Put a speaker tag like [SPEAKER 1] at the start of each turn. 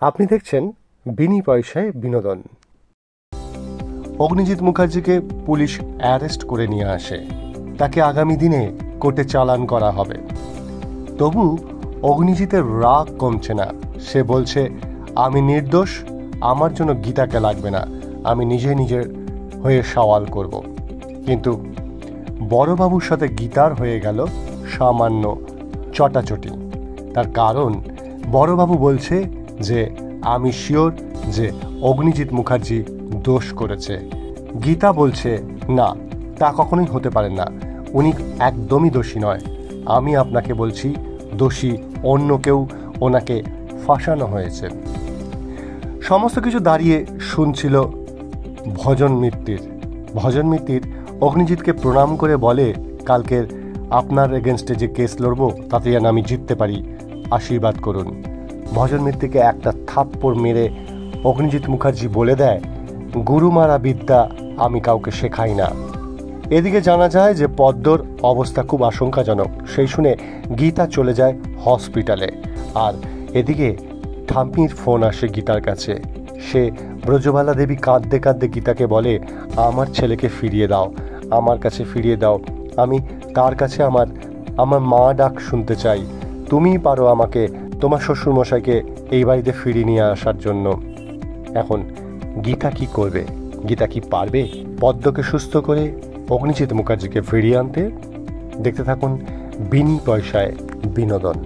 [SPEAKER 1] আপনি দেখছেন বিনি পয়সায় বিনোদন। অগ্নিজিৎ মুখার্জিকে পুলিশ অ্যারেস্ট করে নিয়ে আসে, তাকে আগামী দিনে কোর্টে চালান করা হবে। তবু অগ্নিজিতের রাগ কমছে না। সে বলছে, আমি নির্দোষ, আমার জন্য গীতাকে লাগবে না, আমি নিজের হয়ে সওয়াল করব। কিন্তু বড়বাবুর সাথে গীতার হয়ে গেল সামান্য চটাচটি। তার কারণ বড়বাবু বলছে যে আমি শিওর যে অগ্নিজিৎ মুখার্জি দোষ করেছে। গীতা বলছে না, তা কখনোই হতে পারে না, উনি একদমই দোষী নয়। আমি আপনাকে বলছি দোষী অন্য কেউ, ওনাকে ফাঁসানো হয়েছে। সমস্ত কিছু দাঁড়িয়ে শুনছিল ভজন মিত্তির অগ্নিজিৎকে প্রণাম করে বলে, কালকের আপনার এগেনস্টে যে কেস লড়বো তাতে যেন আমি জিততে পারি, আশীর্বাদ করুন। ভজন মিত্তিরকে একটা থাপ্পড় মেরে অগ্নিজিৎ মুখার্জি বলে দেয়, গুরু মারা বিদ্যা আমি কাউকে শেখাই না। এদিকে জানা যায় যে পদ্মর অবস্থা খুব আশঙ্কাজনক। সেই শুনে গীতা চলে যায় হসপিটালে। আর এদিকে ঠাম্মির ফোন আসে গীতার কাছে। সে ব্রজবালা দেবী কাঁদতে কাঁদতে গীতাকে বলে, আমার ছেলেকে ফিরিয়ে দাও, আমার কাছে ফিরিয়ে দাও, আমি তার কাছে আমার মা ডাক শুনতে চাই, তুমিই পারো আমাকে, তোমার শ্বশুরমশাইকে এই বাড়িতে ফিরিয়ে নিয়ে আসার জন্য। এখন গীতা কি করবে? গীতা কি পারবে পদ্মকে সুস্থ করে অগ্নিজিৎ মুখার্জিকে ফিরিয়ে আনতে? দেখতে থাকুন বিনি পয়সায় বিনোদন।